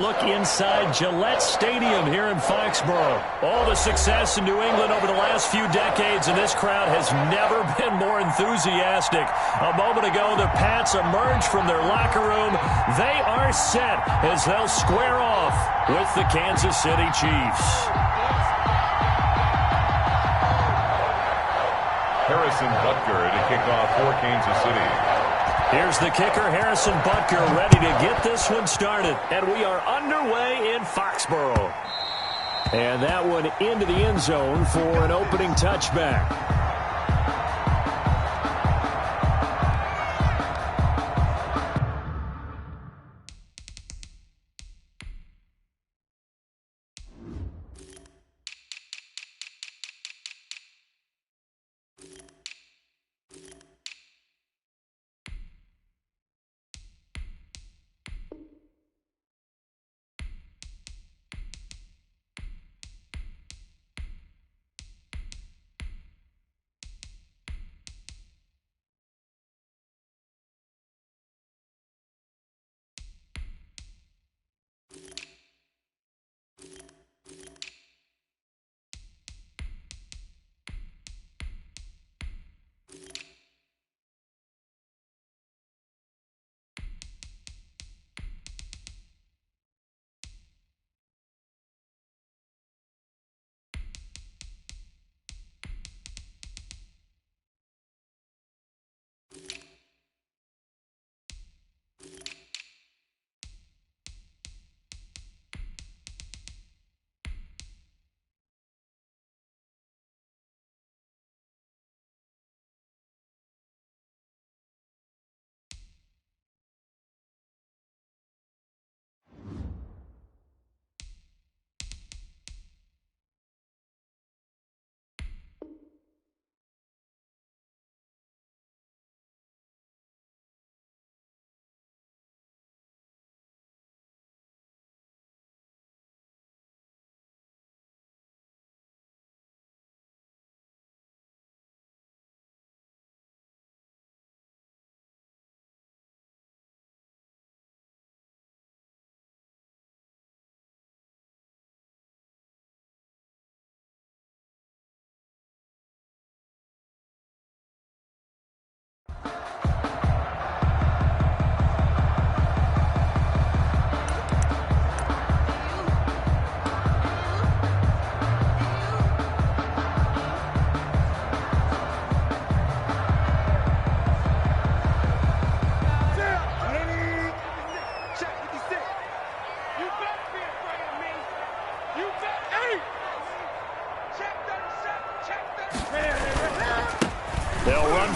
Look inside Gillette Stadium here in Foxborough. All the success in New England over the last few decades, and this crowd has never been more enthusiastic. A moment ago, the Pats emerged from their locker room. They are set as they'll square off with the Kansas City Chiefs. Harrison Butker to kick off for Kansas City. Here's the kicker, Harrison Butker, ready to get this one started. And we are underway in Foxborough. And that one into the end zone for an opening touchback.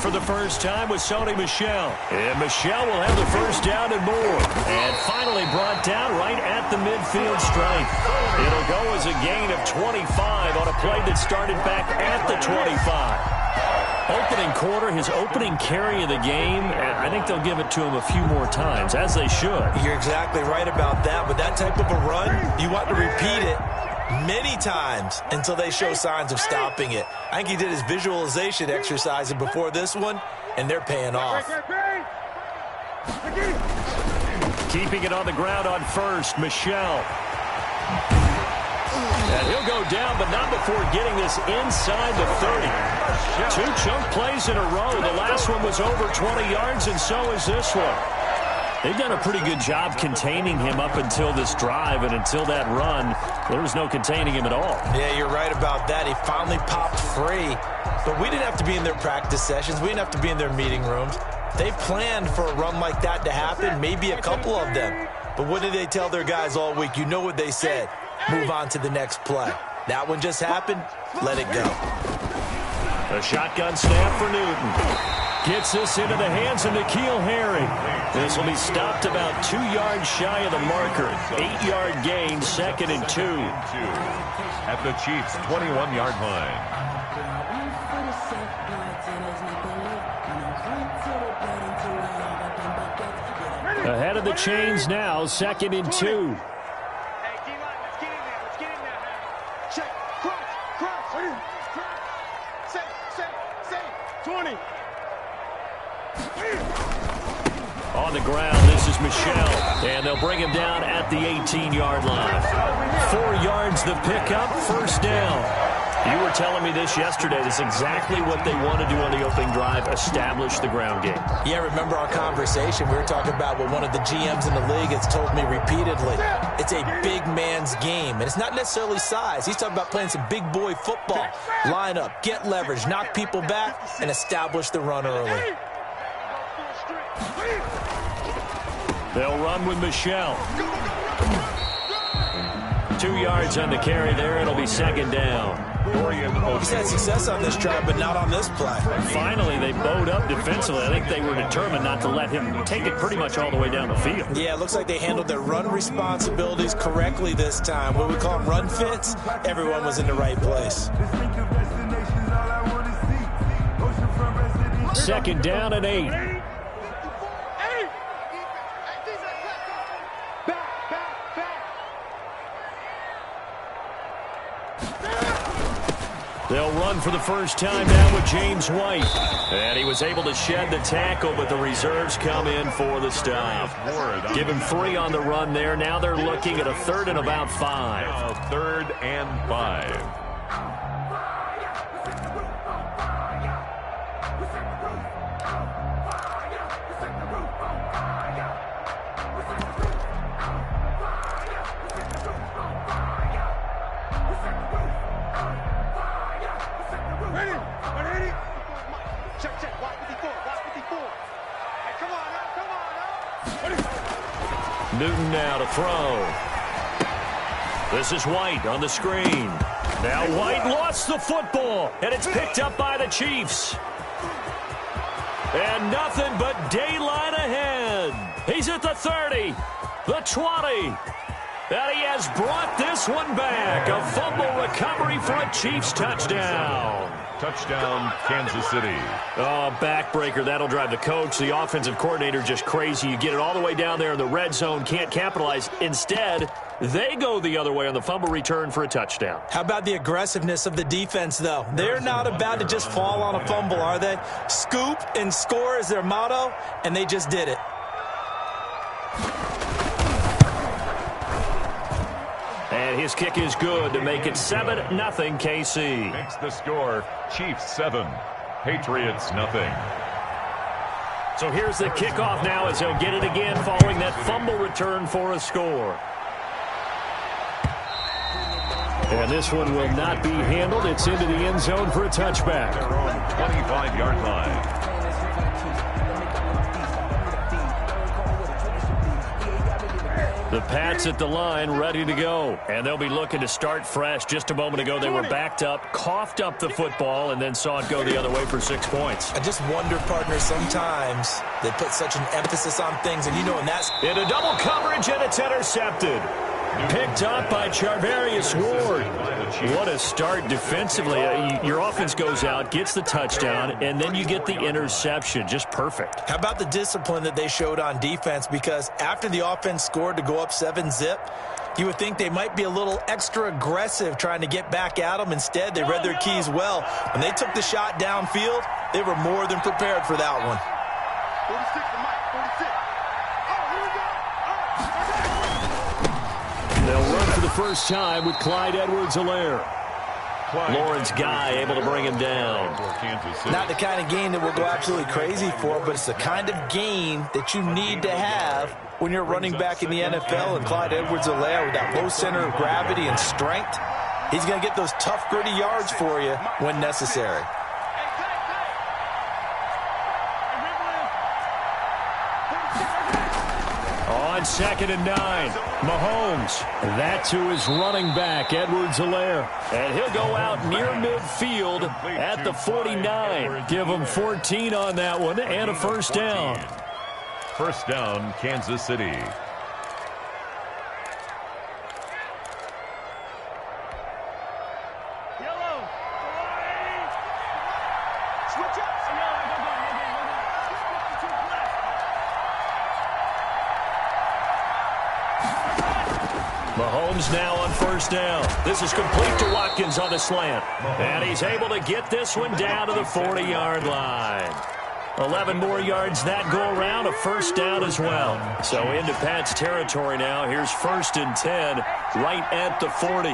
For the first time with Sony Michel. And Michel will have the first down and more. And finally brought down right at the midfield stripe. It'll go as a gain of 25 on a play that started back at the 25. Opening quarter, his opening carry of the game, and I think they'll give it to him a few more times, as they should. You're exactly right about that. But that type of a run, you want to repeat it many times until they show signs of stopping it. I think he did his visualization exercise before this one, and they're paying off. Keeping it on the ground on first, Michel. And he'll go down, but not before getting this inside the 30. Two chunk plays in a row. The last one was over 20 yards, and so is this one. They've done a pretty good job containing him up until this drive, and until that run, there was no containing him at all. Yeah, you're right about that. He finally popped free, but we didn't have to be in their practice sessions. We didn't have to be in their meeting rooms. They planned for a run like that to happen, maybe a couple of them. But what did they tell their guys all week? You know what they said. Move on to the next play. That one just happened. Let it go. A shotgun snap for Newton. Gets this into the hands of N'Keal Harry. This will be stopped about 2 yards shy of the marker. 8-yard gain, 2nd and 2. At the Chiefs' 21-yard line. Ahead of the chains now, 2nd and 2. On the ground, this is Michel, and they'll bring him down at the 18-yard line. 4 yards the pickup, first down. You were telling me this yesterday. This is exactly what they want to do on the opening drive, establish the ground game. Yeah, remember our conversation. We were talking about what one of the GMs in the league has told me repeatedly. It's a big man's game, and it's not necessarily size. He's talking about playing some big boy football. Line up, get leverage, knock people back, and establish the run early. They'll run with Michel. 2 yards on the carry there. It'll be second down. He's had success on this drive, but not on this play. Finally, they bowed up defensively. I think they were determined not to let him take it pretty much all the way down the field. Yeah, it looks like they handled their run responsibilities correctly this time. What we call them run fits, everyone was in the right place. Second down and 8. They'll run for the first time now with James White. And he was able to shed the tackle, but the reserves come in for the stop. Give him 3 on the run there. Now they're looking at a 3rd and about 5. Now 3rd and 5. Newton now to throw. This is White on the screen. Now White lost the football, and it's picked up by the Chiefs. And nothing but daylight ahead. He's at the 30, the 20. And he has brought this one back. A fumble recovery for a Chiefs touchdown. Touchdown, Kansas City. Oh, backbreaker. That'll drive the coach, the offensive coordinator, just crazy. You get it all the way down there in the red zone, can't capitalize. Instead, they go the other way on the fumble return for a touchdown. How about the aggressiveness of the defense, though? They're not about to just fall on a fumble, are they? Scoop and score is their motto, and they just did it. And his kick is good to make it 7-0 KC. Makes the score Chiefs 7, Patriots nothing. So here's the kickoff now as they'll get it again following that fumble return for a score. And this one will not be handled. It's into the end zone for a touchback. They're on 25-yard line. The Pats at the line, ready to go. And they'll be looking to start fresh. Just a moment ago, they were backed up, coughed up the football, and then saw it go the other way for 6 points. I just wonder, partner, sometimes they put such an emphasis on things, and you know, and that's... Into double coverage, and it's intercepted. Picked up by Charvarius Ward. What a start defensively. Your offense goes out, gets the touchdown, and then you get the interception. Just perfect. How about the discipline that they showed on defense? Because after the offense scored to go up 7-zip, you would think they might be a little extra aggressive trying to get back at them. Instead, they read their keys well. When they took the shot downfield, they were more than prepared for that one. 46 to Mike, 46. Oh, here we go. They'll run for the first time with Clyde Edwards-Helaire. Lawrence Guy able to bring him down. Not the kind of game that we'll go absolutely crazy for, but it's the kind of game that you need to have when you're running back in the NFL. And Clyde Edwards-Helaire, with that low center of gravity and strength, he's going to get those tough, gritty yards for you when necessary. On 2nd and 9, Mahomes. That's who is running back, Edwards-Helaire. And he'll go out near midfield at the 49. Give him 14 on that one and a first down. First down, Kansas City. Mahomes now on first down. This is complete to Watkins on the slant. And he's able to get this one down to the 40-yard line. 11 more yards that go around, a first down as well. So into Pat's territory now. Here's 1st and 10, right at the 40.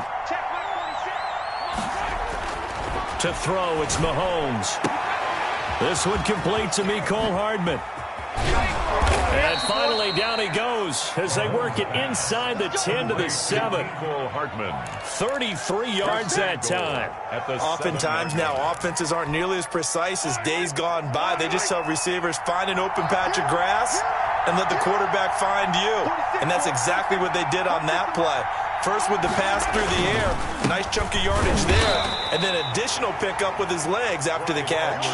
To throw, it's Mahomes. This one complete to Mecole Hardman. And finally, down he goes as they work it inside the 10 to the 7. 33 yards that time. Oftentimes now, offenses aren't nearly as precise as days gone by. They just tell receivers, find an open patch of grass and let the quarterback find you. And that's exactly what they did on that play. First with the pass through the air, nice chunk of yardage there, and then additional pickup with his legs after the catch.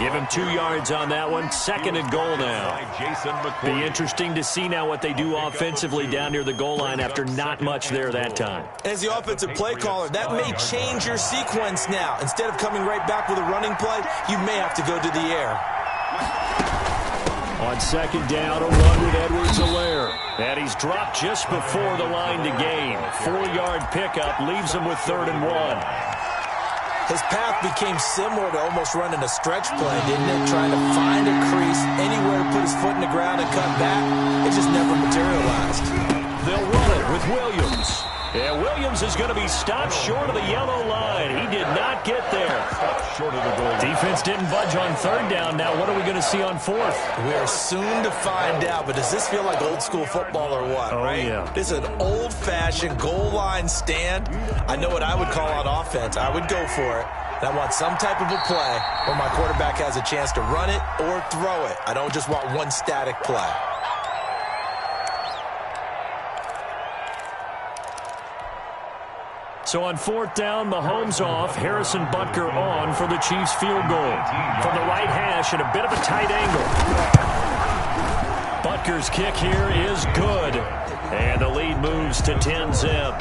Give him 2 yards on that one. 2nd and goal now. Be interesting to see now what they do offensively down near the goal line after not much there that time. As the offensive play caller, that may change your sequence now. Instead of coming right back with a running play, you may have to go to the air. On 2nd down, a run with Edwards-Helaire. And he's dropped just before the line to gain. 4-yard pickup leaves him with 3rd and 1. His path became similar to almost running a stretch play, didn't it? Trying to find a crease, anywhere to put his foot in the ground and cut back. It just never materialized. They'll run it with Williams. Yeah, Williams is going to be stopped short of the yellow line. He did not get there. Short of the goal. Defense didn't budge on 3rd down. Now what are we going to see on 4th? We're soon to find out, but does this feel like old school football or what? Oh, right? yeah. This is an old-fashioned goal line stand. I know what I would call on offense. I would go for it. And I want some type of a play where my quarterback has a chance to run it or throw it. I don't just want one static play. So on 4th down, Mahomes off, Harrison Butker on for the Chiefs field goal. From the right hash at a bit of a tight angle. Butker's kick here is good. And the lead moves to 10-zip.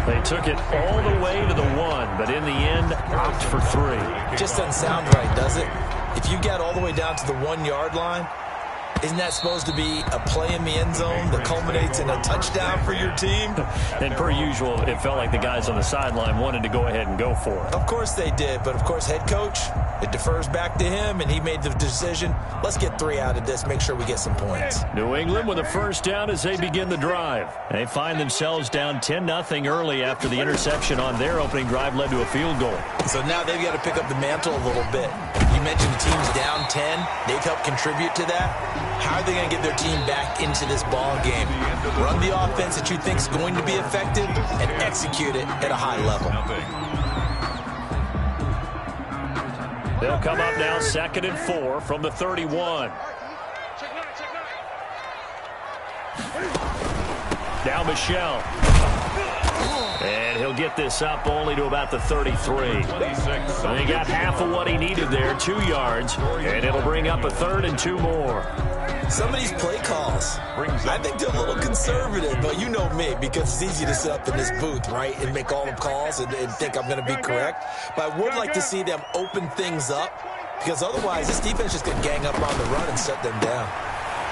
They took it all the way to the 1, but in the end, opt for 3. Just doesn't sound right, does it? If you get all the way down to the 1-yard line, isn't that supposed to be a play in the end zone that culminates in a touchdown for your team? And per usual, it felt like the guys on the sideline wanted to go ahead and go for it. Of course they did, but of course head coach, it defers back to him, and he made the decision, let's get 3 out of this, make sure we get some points. New England with a first down as they begin the drive. They find themselves down 10-0 early after the interception on their opening drive led to a field goal. So now they've got to pick up the mantle a little bit. You mentioned the team's down 10. They've helped contribute to that. How are they going to get their team back into this ball game? Run the offense that you think is going to be effective and execute it at a high level. They'll come up now 2nd and 4 from the 31. Now Michel. And he'll get this up only to about the 33. So he got half of what he needed there, 2 yards, and it'll bring up a 3rd and 2 more. Some of these play calls, I think they're a little conservative, but you know me, because it's easy to sit up in this booth, right, and make all the calls and think I'm going to be correct. But I would like to see them open things up, because otherwise this defense just going to gang up on the run and shut them down.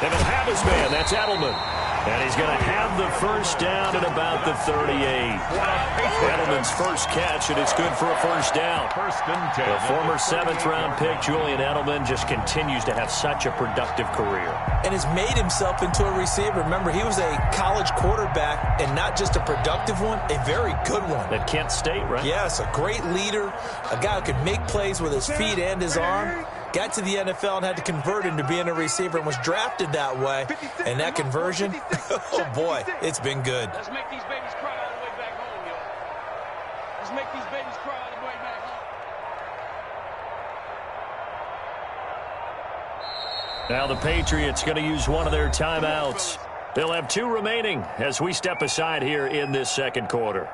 They will have his man. That's Edelman. And he's going to have the first down at about the 38. Edelman's first catch, and it's good for a first down. The former 7th-round pick, Julian Edelman, just continues to have such a productive career. And has made himself into a receiver. Remember, he was a college quarterback, and not just a productive one, a very good one. At Kent State, right? Yes, a great leader, a guy who could make plays with his feet and his arm. Got to the NFL and had to convert into being a receiver and was drafted that way. And that conversion, oh boy, it's been good. Let's make these babies cry all the way back home, yo. Let's make these babies cry all the way back home. Now the Patriots going to use one of their timeouts. They'll have 2 remaining as we step aside here in this 2nd quarter.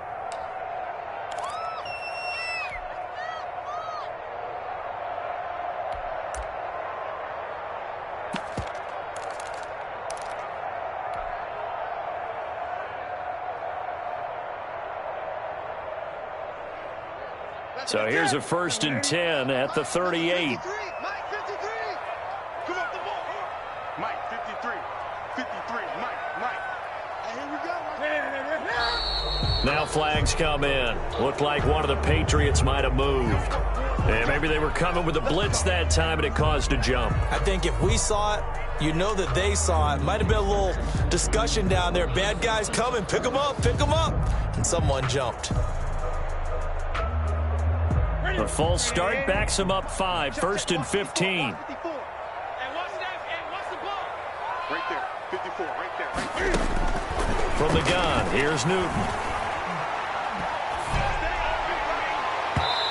So here's a 1st and 10 at the 38. Mike 53. Come off the ball. Mike 53. 53. Mike. And here we go. Now flags come in. Looked like one of the Patriots might have moved. Yeah, maybe they were coming with a blitz that time, and it caused a jump. I think if we saw it, you know that they saw it. Might have been a little discussion down there. Bad guys coming. Pick them up. Pick them up. And someone jumped. A false start backs him up 5. 1st and 15. Right there. 54. Right there. Right there. From the gun, here's Newton.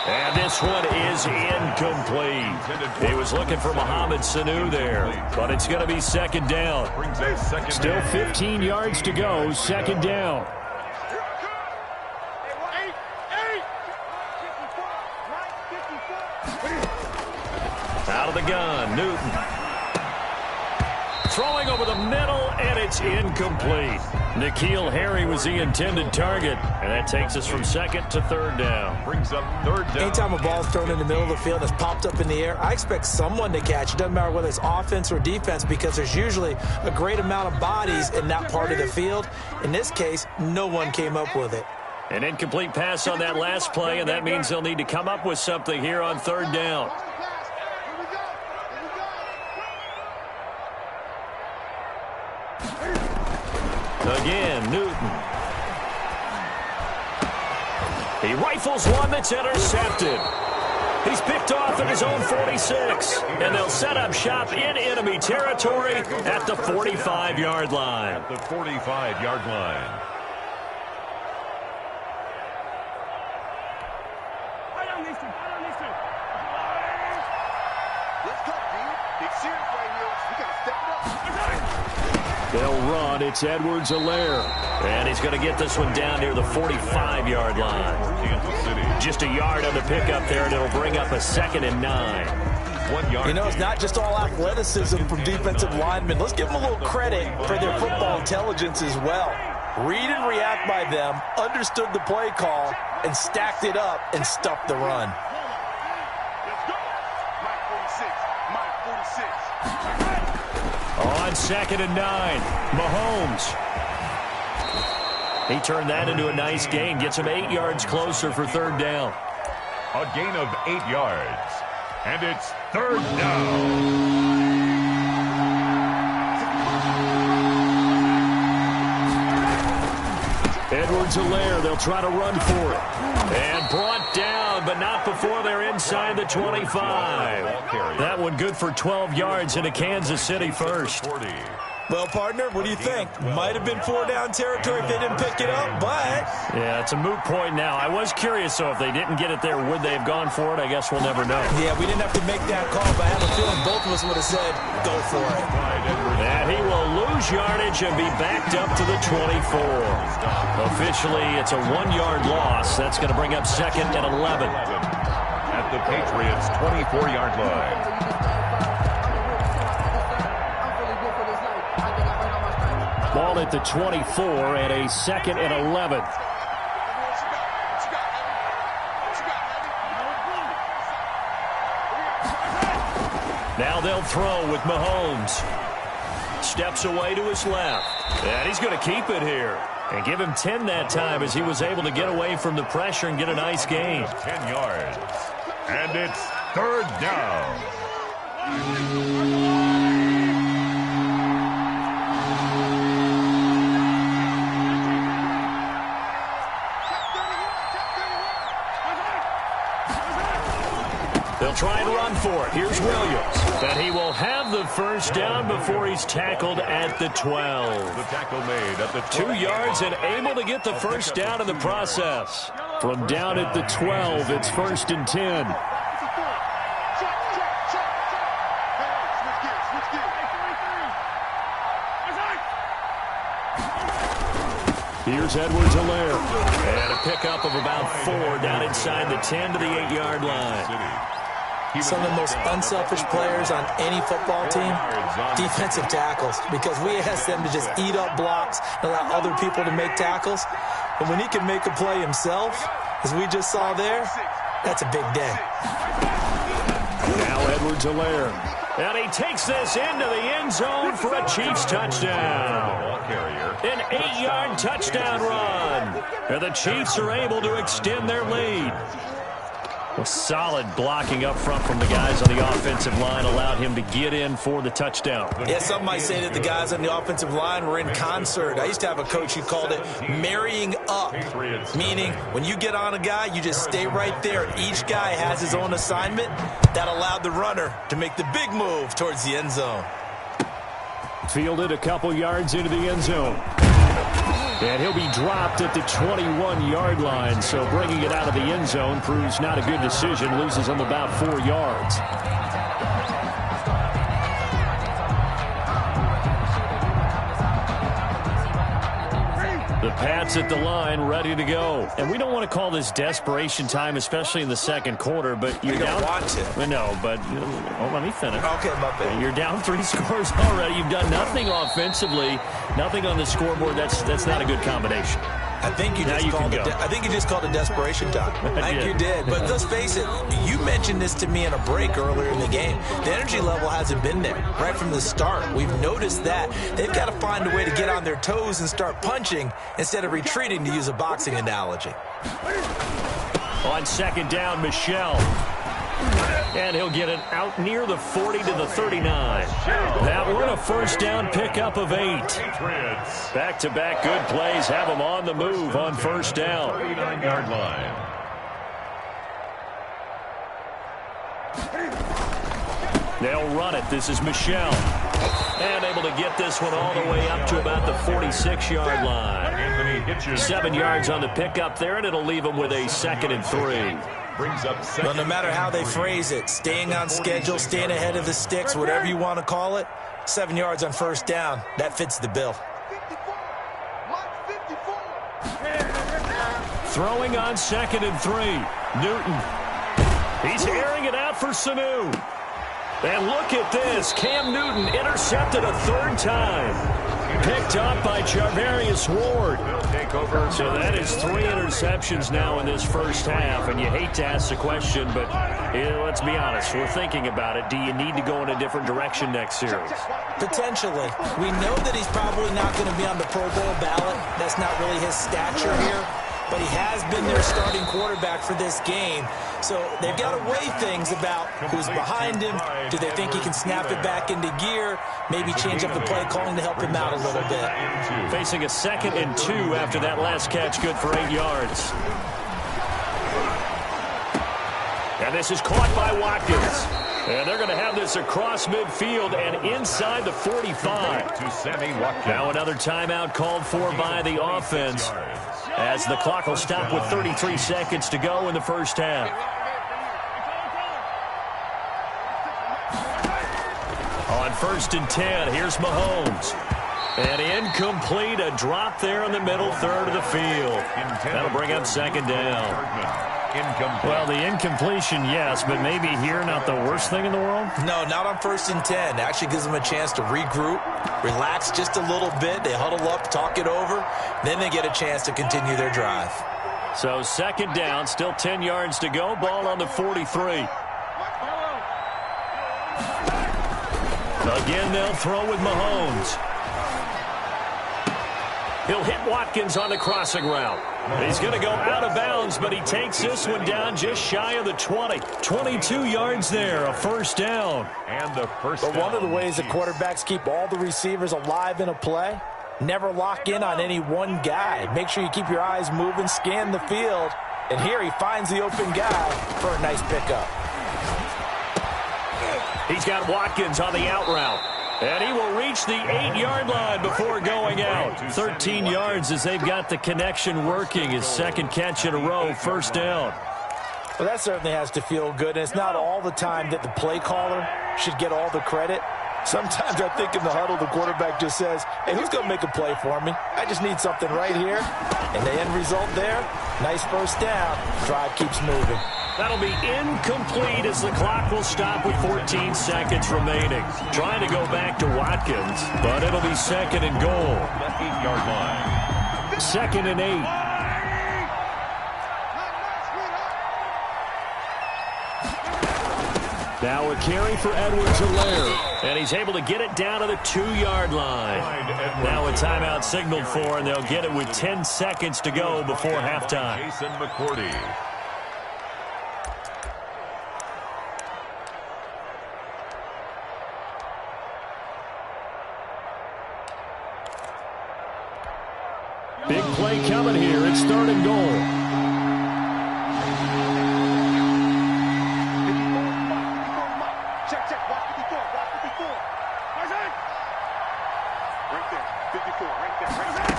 And this one is incomplete. He was looking for Mohamed Sanu there, but it's going to be 2nd down. Still 15 yards to go, 2nd down. Out of the gun, Newton. Throwing over the middle, and it's incomplete. N'Keal Harry was the intended target, and that takes us from 2nd to 3rd down. Brings up 3rd down. Anytime a ball's thrown in the middle of the field and it's popped up in the air, I expect someone to catch. It doesn't matter whether it's offense or defense, because there's usually a great amount of bodies in that part of the field. In this case, no one came up with it. An incomplete pass on that last play, and that means they'll need to come up with something here on 3rd down. Again, Newton. He rifles one that's intercepted. He's picked off at his own 46, and they'll set up shop in enemy territory at the 45-yard line. At the 45-yard line. Let's go, dude. Big series right here. We got to step it up. They'll run. It's Edwards-Helaire. And he's going to get this one down near the 45-yard line. Kansas City. Just a yard on the pickup there, and it'll bring up a 2nd and 9. 1 yard. You know, it's not just all athleticism from defensive linemen. Let's give them a little credit for their football intelligence as well. Read and react by them, understood the play call, and stacked it up and stuffed the run. Let's go. Mike 46. Mike 46. On 2nd and 9, Mahomes. He turned that into a nice gain. Gets him 8 yards closer for 3rd down. A gain of 8 yards. And it's 3rd down. Edwards-Helaire, they'll try to run for it. And brought down, but not before they're inside the 25. That one good for 12 yards into Kansas City first. Well, partner, what do you think? Might have been 4-down territory if they didn't pick it up, but... Yeah, it's a moot point now. I was curious, though, if they didn't get it there, would they have gone for it? I guess we'll never know. Yeah, we didn't have to make that call, but I have a feeling both of us would have said, go for it. And he will lose yardage and be backed up to the 24. Officially, it's a 1-yard loss. That's going to bring up 2nd and 11. At the Patriots' 24-yard line. Ball at the 24 and a 2nd and 11. Now they'll throw with Mahomes. Steps away to his left. And he's going to keep it here. And give him 10 that time as he was able to get away from the pressure and get a nice gain. 10 yards. And it's 3rd down. They'll try and run for it. Here's Williams. And he will have the 1st down before he's tackled at the 12. The tackle made at the 2 yards and able to get the 1st down in the process. From down at the 12, it's 1st and 10. Here's Edwards-Helaire. And a pickup of about 4 down inside the 10 to the 8-yard line. Some of the most unselfish players on any football team, defensive tackles, because we ask them to just eat up blocks and allow other people to make tackles. But when he can make a play himself, as we just saw there, that's a big day. Now Edwards-Helaire. And he takes this into the end zone for a Chiefs touchdown. An 8-yard touchdown run. And the Chiefs are able to extend their lead. Well, solid blocking up front from the guys on the offensive line allowed him to get in for the touchdown. Yeah, some might say that the guys on the offensive line were in concert. I used to have a coach who called it marrying up, meaning when you get on a guy, you just stay right there. Each guy has his own assignment. That allowed the runner to make the big move towards the end zone. Fielded a couple yards into the end zone. And he'll be dropped at the 21-yard line, so bringing it out of the end zone proves not a good decision. Loses him about 4 yards. The Pats at the line, ready to go. And we don't want to call this desperation time, especially in the second quarter, but you're down. Want to. No, but let me finish. Okay, my bad. You're down 3 scores already. You've done nothing offensively, nothing on the scoreboard. That's not a good combination. I think you just called it desperation time. I think you did. But let's face it, you mentioned this to me in a break earlier in the game. The energy level hasn't been there right from the start. We've noticed that. They've got to find a way to get on their toes and start punching instead of retreating, to use a boxing analogy. On second down, Michel. And he'll get it out near the 40 to the 39. That one a first down pickup of 8. Back-to-back good plays have them on the move on first down. 39-yard line. They'll run it. This is Michel. And able to get this one all the way up to about the 46-yard line. 7 yards on the pickup there, and it'll leave them with a 2nd and 3. Well, no matter how they phrase it, staying on schedule, staying ahead of the sticks, whatever you want to call it, 7 yards on first down, that fits the bill. Throwing on 2nd and 3. Newton. He's airing it out for Sanu. And look at this. Cam Newton intercepted a 3rd time. Picked up by Charvarius Ward. So that is 3 interceptions now in this first half. And you hate to ask the question, but let's be honest. We're thinking about it. Do you need to go in a different direction next series? Potentially. We know that he's probably not going to be on the Pro Bowl ballot. That's not really his stature here. But he has been their starting quarterback for this game. So they've got to weigh things about who's behind him. Do they think he can snap it back into gear? Maybe change up the play calling to help him out a little bit. Facing a 2nd and 2 after that last catch, good for 8 yards. And this is caught by Watkins. And they're going to have this across midfield and inside the 45. Now another timeout called for by the offense, as the clock will stop with 33 seconds to go in the first half. On 1st and 10, here's Mahomes. And incomplete, a drop there in the middle third of the field. That'll bring up 2nd down. Well, the incompletion, yes, but maybe here not the worst thing in the world? No, not on 1st and 10. It actually gives them a chance to regroup, relax just a little bit. They huddle up, talk it over. Then they get a chance to continue their drive. So 2nd down, still 10 yards to go. Ball on the 43. Again, they'll throw with Mahomes. He'll hit Watkins on the crossing route. He's going to go out of bounds, but he takes this one down just shy of the 20. 22 yards there, a first down. And the first But down. one of the ways that quarterbacks keep all the receivers alive in a play, never lock in on any one guy. Make sure you keep your eyes moving, scan the field. And here he finds the open guy for a nice pickup. He's got Watkins on the out route. And he will reach the 8-yard line before going out. 13 yards as they've got the connection working. His 2nd catch in a row, first down. Well, that certainly has to feel good. And it's not all the time that the play caller should get all the credit. Sometimes I think in the huddle, the quarterback just says, hey, who's going to make a play for me? I just need something right here. And the end result there, nice first down. Drive keeps moving. That'll be incomplete as the clock will stop with 14 seconds remaining. Trying to go back to Watkins, but it'll be 2nd and goal. The 8-yard line. 2nd and 8. Now a carry for Edwards-Helaire, and he's able to get it down to the 2-yard line. Now a timeout signaled for, and they'll get it with 10 seconds to go before halftime. Jason McCourty. third and goal. Check, check. Watch 54. Watch 54. Right there. 54. Right there. Right there.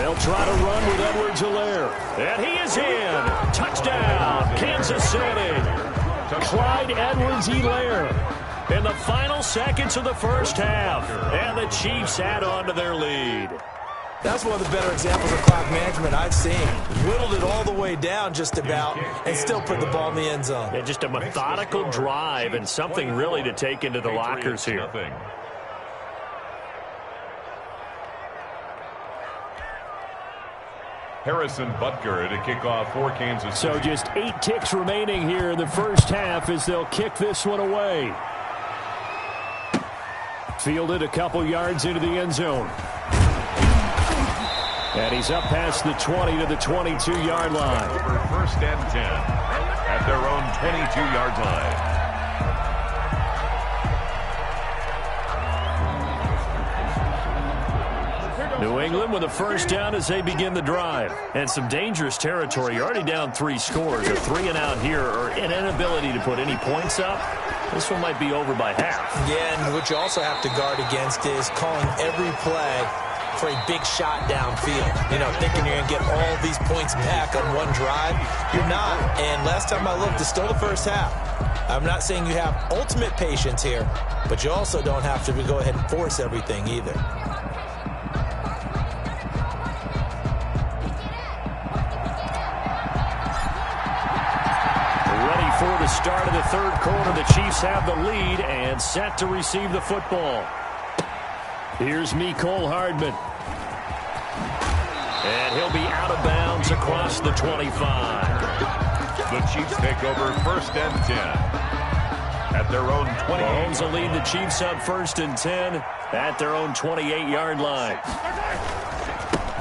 They'll try to run with Edwards-Helaire. And he is in. Touchdown, Kansas City. Clyde Edwards-Helaire in the final seconds of the first half. And the Chiefs add on to their lead. That's one of the better examples of clock management I've seen. Whittled it all the way down just about and still put the ball in the end zone. Yeah, just a methodical drive and something really to take into the lockers here. Harrison Butker to kick off for Kansas City. So just 8 ticks remaining here in the first half as they'll kick this one away. Fielded a couple yards into the end zone. And he's up past the 20 to the 22-yard line. Over first and 10 at their own 22-yard line. New England with a first down as they begin the drive. And some dangerous territory. You're already down 3 scores. A 3-and-out here or an inability to put any points up. This one might be over by half. Yeah, and what you also have to guard against is calling every play for a big shot downfield. You know, thinking you're going to get all these points back on one drive. You're not. And last time I looked, it's still the first half. I'm not saying you have ultimate patience here, but you also don't have to go ahead and force everything either. Ready for the start of the third quarter. The Chiefs have the lead and set to receive the football. Here's Mecole Hardman. And he'll be out of bounds across the 25. The Chiefs take over first and 10 at their own 28. Mahomes will lead the Chiefs up first and 10 at their own 28-yard line.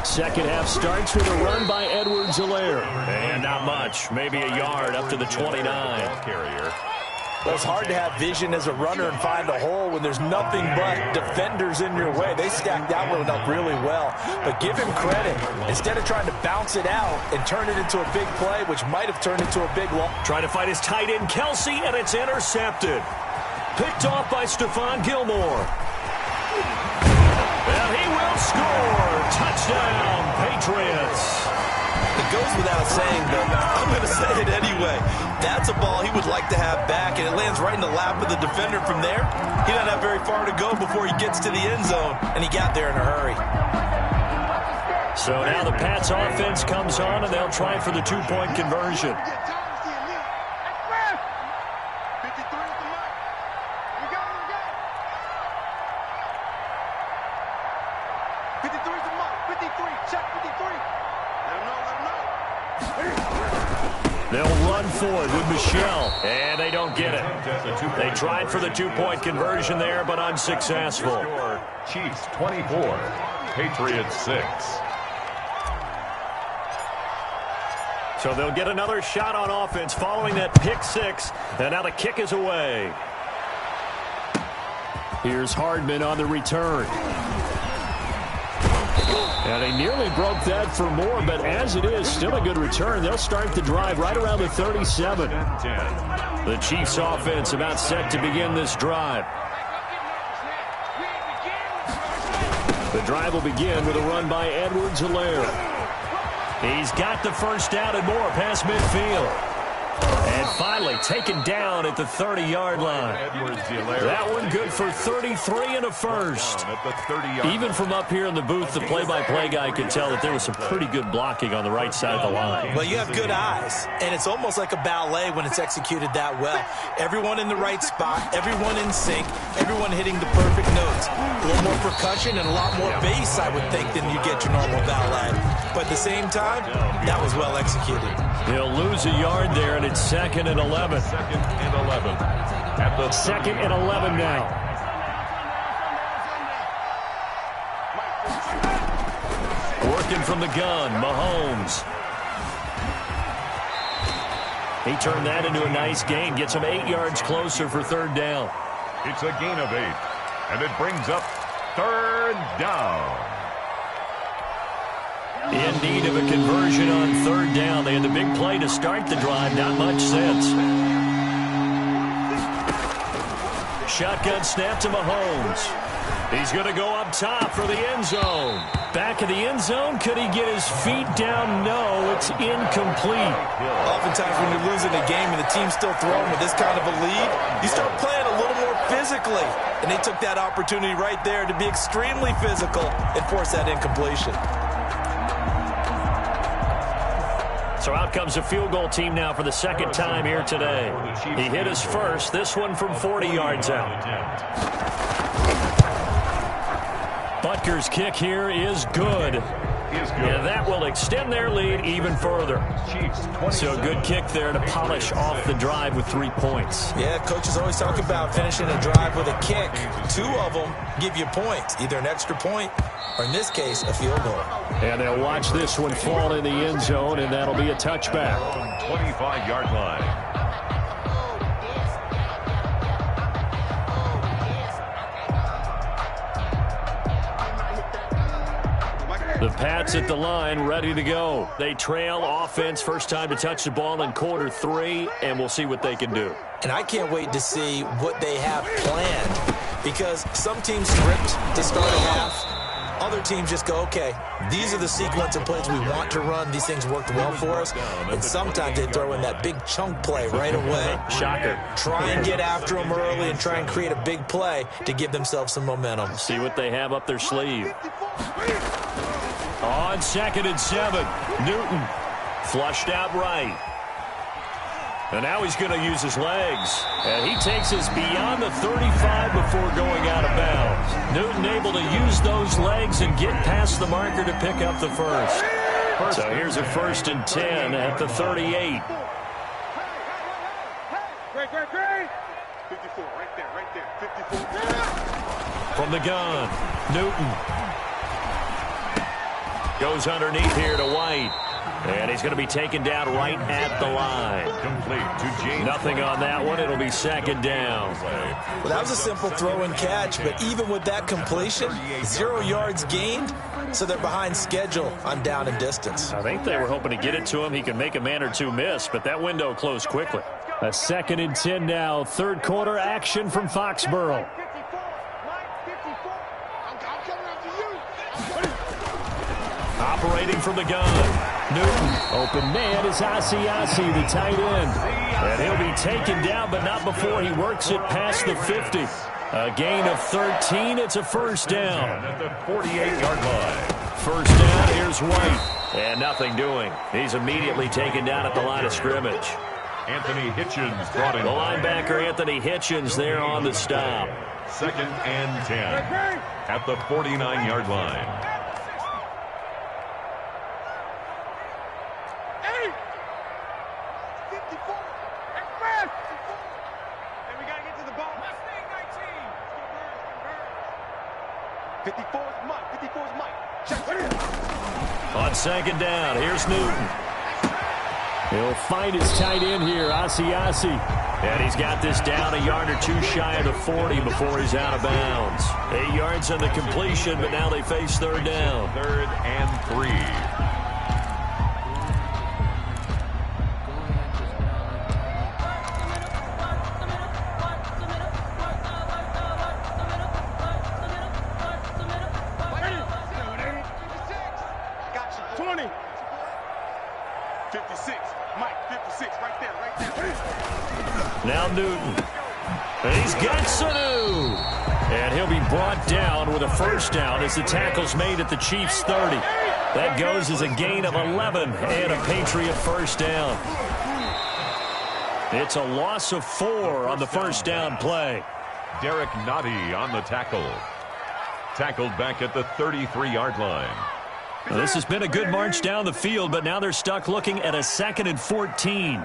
Second half starts with a run by Edwards-Helaire. And not much, maybe a yard up to the 29. Carrier. Well, it's hard to have vision as a runner and find a hole when there's nothing but defenders in your way. They stacked that one up really well. But give him credit. Instead of trying to bounce it out and turn it into a big play, which might have turned into a big loss. Trying to fight his tight end, Kelsey, and it's intercepted. Picked off by Stephon Gilmore. And he will score. Touchdown, Patriots. It goes without saying, but I'm going to say it anyway. That's a ball he would like to have back, and it lands right in the lap of the defender from there. He doesn't have very far to go before he gets to the end zone, and he got there in a hurry. So now the Pats offense comes on, and they'll try for the 2-point conversion. 53's the mark. 53. Check 53. Let him know. They'll run for it with Michelle, and they don't get it. They tried for the 2-point conversion there, but unsuccessful. Chiefs 24, Patriots 6. So they'll get another shot on offense following that pick 6, and now the kick is away. Here's Hardman on the return. And they nearly broke that for more, but as it is, still a good return. They'll start the drive right around the 37. The Chiefs offense about set to begin this drive. The drive will begin with a run by Edwards-Helaire. He's got the first down and more past midfield. And finally taken down at the 30-yard line. That one good for 33 and a first. Even from up here in the booth, the play-by-play guy could tell that there was some pretty good blocking on the right side of the line. Well, you have good eyes, and it's almost like a ballet when it's executed that well. Everyone in the right spot, everyone in sync, everyone hitting the perfect notes. A little more percussion and a lot more bass, I would think, than you get your normal ballet. But at the same time, that was well executed. He'll lose a yard there, and it's 2nd and 11. 2nd and 11. At the 2nd and 11 now. Working from the gun, Mahomes. He turned that into a nice gain. Gets him 8 yards closer for 3rd down. It's a gain of 8. And it brings up 3rd down. In need of a conversion on third down. They had the big play to start the drive. Not much sense. Shotgun snap to Mahomes. He's going to go up top for the end zone. Back of the end zone. Could he get his feet down? No, it's incomplete. Oftentimes when you're losing a game and the team's still throwing with this kind of a lead, you start playing a little more physically. And they took that opportunity right there to be extremely physical and force that incompletion. So out comes a field goal team now for the second time here today. He hit his first, this one from 40 yards out. Butker's kick here is good. And that will extend their lead even further. So good kick there to polish off the drive with 3 points. Yeah, coaches always talk about finishing a drive with a kick. 2 of them give you points, either an extra point or, in this case, a field goal. And they'll watch this one fall in the end zone, and that'll be a touchback. 25-yard line. The Pats at the line, ready to go. They trail offense, first time to touch the ball in quarter 3, and we'll see what they can do. And I can't wait to see what they have planned, because some teams script to start a half. Other teams just go, okay, these are the sequence of plays we want to run. These things worked well for us. And sometimes they throw in that big chunk play right away. Shocker. Try and get after them early and try and create a big play to give themselves some momentum. See what they have up their sleeve. On 2nd and 7, Newton flushed out right. And now he's going to use his legs. And he takes us beyond the 35 before going out of bounds. Newton able to use those legs and get past the marker to pick up the first. So here's a 1st and 10 at the 38. Great. 54, right there. 54. From the gun, Newton. Goes underneath here to White. And he's going to be taken down right at the line. Complete to James. Nothing on that one. It'll be 2nd down. Well, that was a simple throw and catch, but even with that completion, 0 yards gained, so they're behind schedule on down and distance. I think they were hoping to get it to him. He could make a man or two miss, but that window closed quickly. A 2nd and 10 now. 3rd quarter action from Foxborough. Operating from the gun. Newton. Open man is Asiasi, the tight end. And he'll be taken down, but not before he works it past the 50. A gain of 13. It's a 1st down. At the 48-yard line. 1st down. Here's White. And nothing doing. He's immediately taken down at the line of scrimmage. Anthony Hitchens brought in. The linebacker, Anthony Hitchens, there on the stop. 2nd and 10 at the 49-yard line. On 2nd down, here's Newton. He'll find his tight end here, Asiasi. And he's got this down a yard or 2 shy of the 40 before he's out of bounds. 8 yards on the completion, but now they face 3rd down. 3rd and 3. Now Newton. And he's got Sanu. And he'll be brought down with a 1st down as the tackle's made at the Chiefs' 30. That goes as a gain of 11 and a Patriot 1st down. It's a loss of 4 on the 1st down play. Derek Noddy on the tackle. Tackled back at the 33-yard line. Well, this has been a good march down the field, but now they're stuck looking at a 2nd and 14.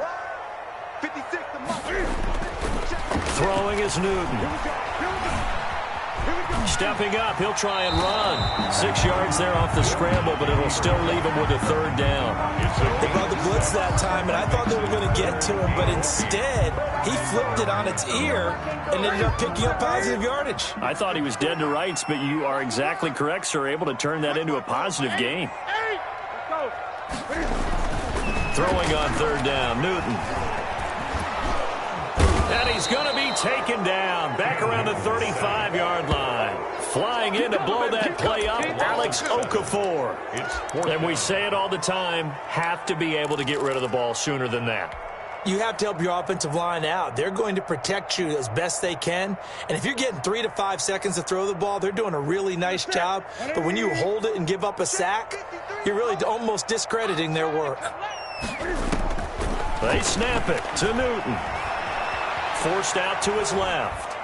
Throwing is Newton. Stepping up, he'll try and run. 6 yards there off the scramble, but it'll still leave him with a 3rd down. They brought the blitz that time, and I thought they were going to get to him, but instead, he flipped it on its ear and ended up picking up positive yardage. I thought he was dead to rights, but you are exactly correct, sir. Able to turn that into a positive gain. Throwing on third down, Newton. And he's going to be taken down. Back around the 35-yard line. Flying in to blow that play up, Alex Okafor. And we say it all the time, have to be able to get rid of the ball sooner than that. You have to help your offensive line out. They're going to protect you as best they can. And if you're getting 3 to 5 seconds to throw the ball, they're doing a really nice job. But when you hold it and give up a sack, you're really almost discrediting their work. They snap it to Newton. Forced out to his left.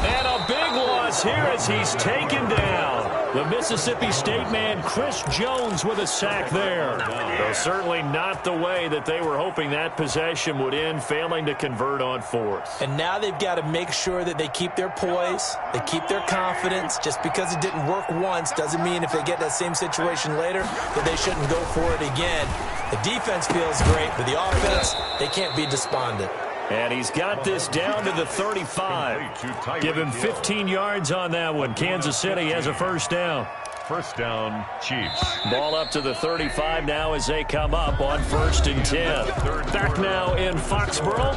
And a big loss here as he's taken down. The Mississippi State man, Chris Jones, with a sack there. Though certainly not the way that they were hoping that possession would end, failing to convert on fourth. And now they've got to make sure that they keep their poise, they keep their confidence. Just because it didn't work once doesn't mean if they get that same situation later that they shouldn't go for it again. The defense feels great, but the offense, they can't be despondent. And he's got this down to the 35. Give him 15 yards on that one. Kansas City has a first down. First down, Chiefs. Ball up to the 35 now as they come up on 1st and 10. Back now in Foxborough.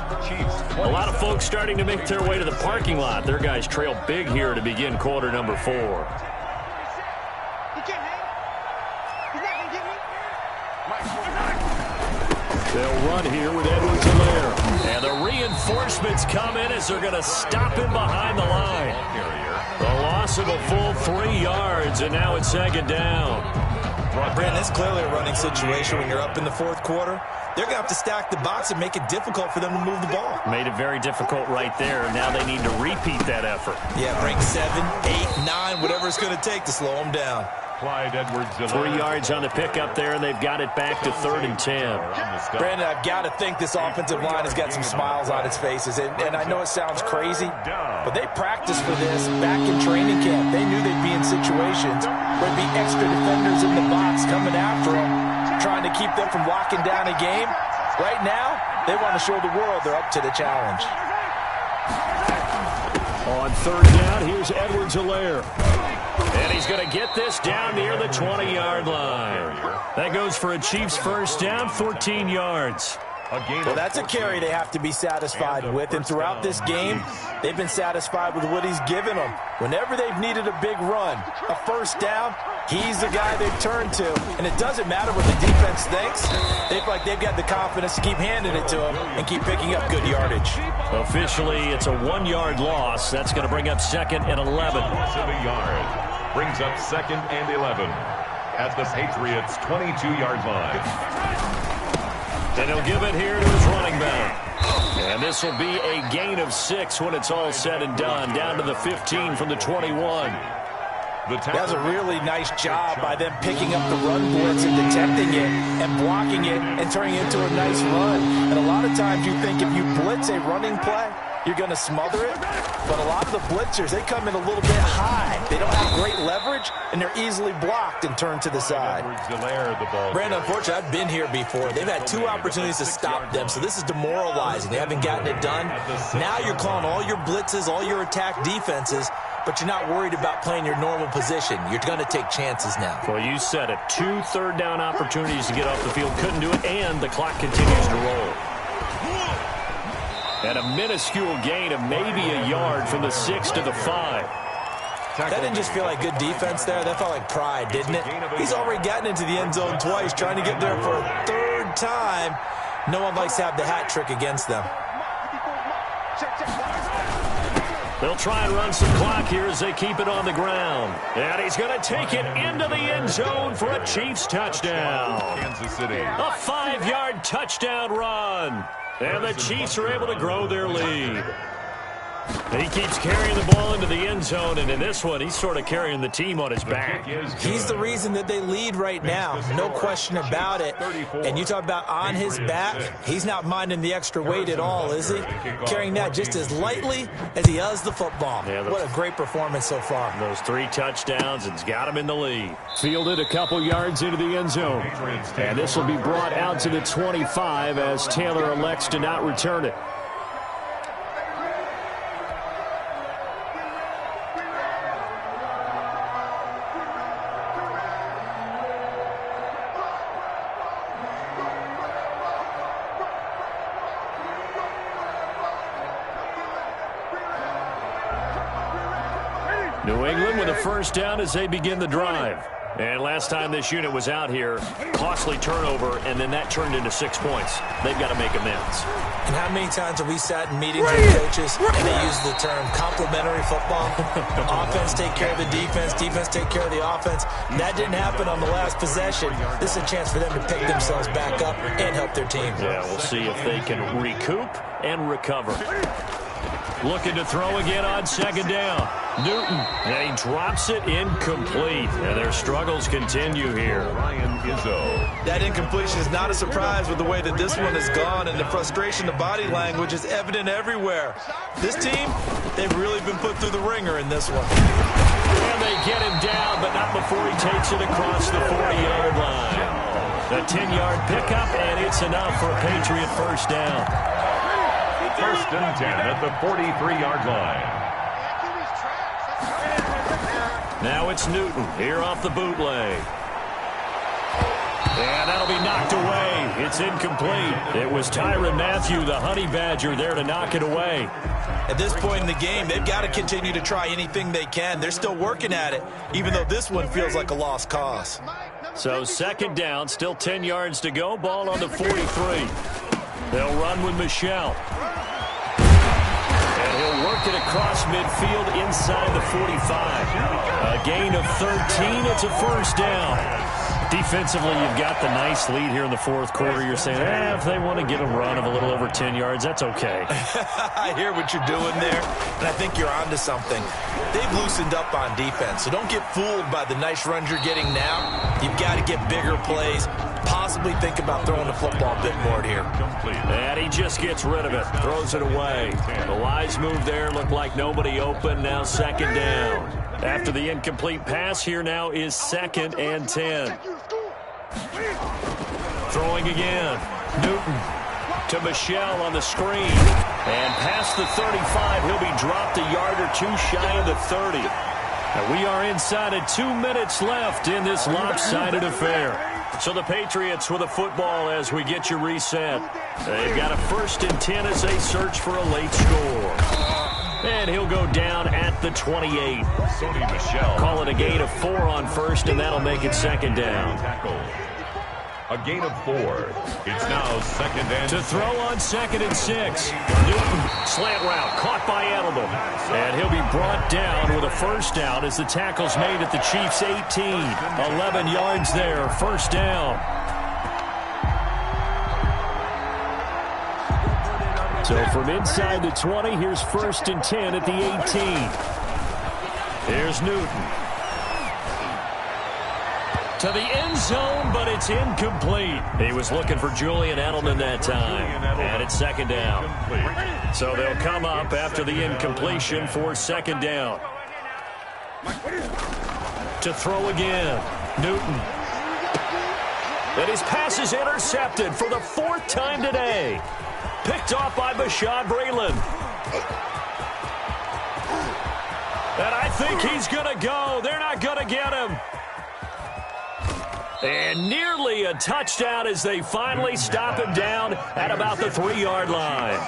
A lot of folks starting to make their way to the parking lot. Their guys trail big here to begin quarter number 4. They'll run here with Edwards-Helaire. And the reinforcements come in as they're going to stop him behind the line. The loss of a full 3 yards, and now it's second down. Brandon, it's clearly a running situation when you're up in the fourth quarter. They're going to have to stack the box and make it difficult for them to move the ball. Made it very difficult right there. Now they need to repeat that effort. Yeah, bring 7, 8, 9, whatever it's going to take to slow them down. Clyde Edwards-Helaire. 3 yards on the pickup there, and they've got it back to 3rd and 10. Brandon, I've got to think this offensive line has got some smiles on its faces. And I know it sounds crazy, but they practiced for this back in training camp. They knew they'd be in situations where there'd be extra defenders in the box coming after them, trying to keep them from locking down a game. Right now, they want to show the world they're up to the challenge. On 3rd down, here's Edwards-Helaire. And he's going to get this down near the 20-yard line. That goes for a Chiefs first down, 14 yards. Well, that's a carry they have to be satisfied with. And throughout this game, they've been satisfied with what he's given them. Whenever they've needed a big run, a first down, he's the guy they've turned to. And it doesn't matter what the defense thinks. They feel like they've got the confidence to keep handing it to him and keep picking up good yardage. Officially, it's a 1-yard loss. That's going to bring up 2nd and 11. Loss of a yard. Brings up 2nd and 11 at the Patriots' 22-yard line. And he'll give it here to his running back. And this will be a gain of 6 when it's all said and done. Down to the 15 from the 21. That's a really nice job by them picking up the run blitz and detecting it and blocking it and turning it into a nice run. And a lot of times you think if you blitz a running play, you're going to smother it. But a lot of the blitzers, they come in a little bit high. They don't have great leverage, and they're easily blocked and turned to the side. Brandon, unfortunately, I've been here before. They've had 2 opportunities to stop them, so this is demoralizing. They haven't gotten it done. Now you're calling all your blitzes, all your attack defenses, but you're not worried about playing your normal position. You're going to take chances now. Well, you said it. 2 third-down opportunities to get off the field. Couldn't do it, and the clock continues to roll. And a minuscule gain of maybe a yard from the 6 to the 5. That didn't just feel like good defense there. That felt like pride, didn't it? He's already gotten into the end zone twice, trying to get there for a 3rd time. No one likes to have the hat trick against them. They'll try and run some clock here as they keep it on the ground. And he's going to take it into the end zone for a Chiefs touchdown. Kansas City. A 5-yard touchdown run. And the Chiefs are able to grow their lead. And he keeps carrying the ball into the end zone, and in this one, he's sort of carrying the team on his back. He's the reason that they lead right now, no question about it. And you talk about on his back, he's not minding the extra weight at all, is he? Carrying that just as lightly as he does the football. Yeah, what a great performance so far. Those 3 touchdowns, it's got him in the lead. Fielded a couple yards into the end zone. And this will be brought out to the 25 as Taylor elects to not return it. New England with a first down as they begin the drive. And last time this unit was out here, costly turnover, and then that turned into 6 points. They've got to make amends. And how many times have we sat in meetings with coaches and they use the term complementary football? Offense take care of the defense, defense take care of the offense. That didn't happen on the last possession. This is a chance for them to pick themselves back up and help their team. Yeah, we'll see if they can recoup and recover. Looking to throw again on second down. Newton, and he drops it incomplete. And their struggles continue here. Ryan Izzo. That incompletion is not a surprise with the way that this one has gone, and the frustration, the body language is evident everywhere. This team, they've really been put through the ringer in this one. And they get him down, but not before he takes it across the 40-yard line. A 10-yard pickup, and it's enough for a Patriot first down. First and 10 at the 43-yard line. Now it's Newton here off the bootleg. And that'll be knocked away. It's incomplete. It was Tyrann Mathieu, the Honey Badger, there to knock it away. At this point in the game, they've got to continue to try anything they can. They're still working at it, even though this one feels like a lost cause. So second down, still 10 yards to go. Ball on the 43. They'll run with Michel. And he'll work it across midfield inside the 45. A gain of 13. It's a first down. Defensively, you've got the nice lead here in the fourth quarter. You're saying, if they want to get a run of a little over 10 yards, that's okay. I hear what you're doing there, and I think you're onto something. They've loosened up on defense, so don't get fooled by the nice runs you're getting now. You've got to get bigger plays, possibly think about throwing the football a bit more here. And he just gets rid of it, throws it away. The wise move there, looked like nobody open, now second down. After the incomplete pass, here now is 2nd and 10. Throwing again. Newton to Michel on the screen. And past the 35, he'll be dropped a yard or two shy of the 30. And we are inside of 2 minutes left in this lopsided affair. So the Patriots with a football as we get you reset. They've got a 1st and 10 as they search for a late score. And he'll go down at the 28. Sony Michel. Call it a gain of 4 on first, and that'll make it second down. A gain of 4. It's now 2nd and To throw on 2nd and 6. Newton, slant route, caught by Edelman. And he'll be brought down with a first down as the tackle's made at the Chiefs' 18. 11 yards there, first down. So from inside the 20, here's 1st and 10 at the 18. Here's Newton. To the end zone, but it's incomplete. He was looking for Julian Edelman that time. And it's second down. So they'll come up after the incompletion for second down. To throw again. Newton. And his pass is intercepted for the 4th time today. Picked off by Bashaud Breeland. And I think he's going to go. They're not going to get him. And nearly a touchdown as they finally stop him down at about the 3-yard line.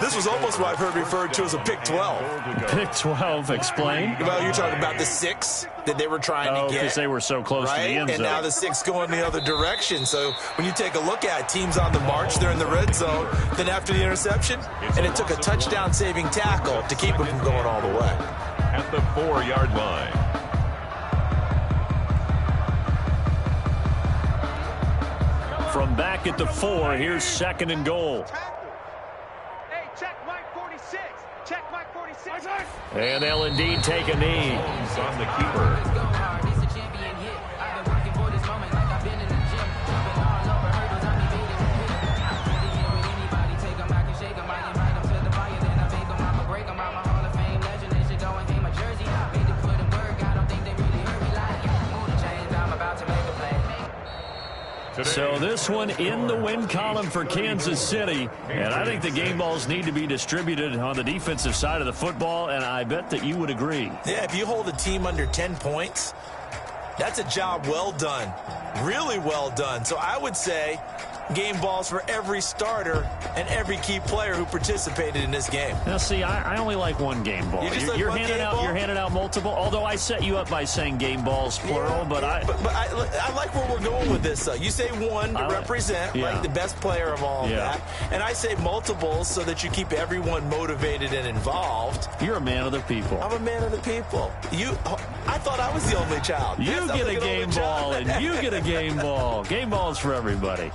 This was almost what I've heard referred to as a pick 12. Pick 12, explain. Well, you're talking about the 6 that they were trying to get. Because they were so close to the end zone. And now the 6 going the other direction. So when you take a look at teams on the march, they're in the red zone. Then after the interception, and it took a touchdown-saving tackle to keep it from going all the way. At the 4-yard line. From back at the 4, here's 2nd and goal. Hey, check Mike 46. Check Mike 46. And they'll indeed take a knee. He's on the keeper. So this one in the win column for Kansas City. And I think the game balls need to be distributed on the defensive side of the football, and I bet that you would agree. Yeah, if you hold a team under 10 points, that's a job well done. really well done. So I would say game balls for every starter and every key player who participated in this game. Now, see, I only like one game ball. You're handing out multiple, although I set you up by saying game balls, plural, but I like where we're going with this, though. You say one to represent, like the best player of all of that, and I say multiples so that you keep everyone motivated and involved. You're a man of the people. I'm a man of the people. I thought I was the only child. You get a game ball, and you get a game ball. Game balls for everybody.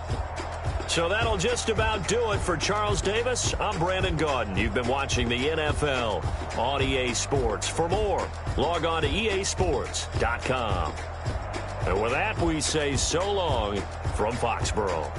So that'll just about do it for Charles Davis. I'm Brandon Gaudin. You've been watching the NFL on EA Sports. For more, log on to easports.com. And with that, we say so long from Foxborough.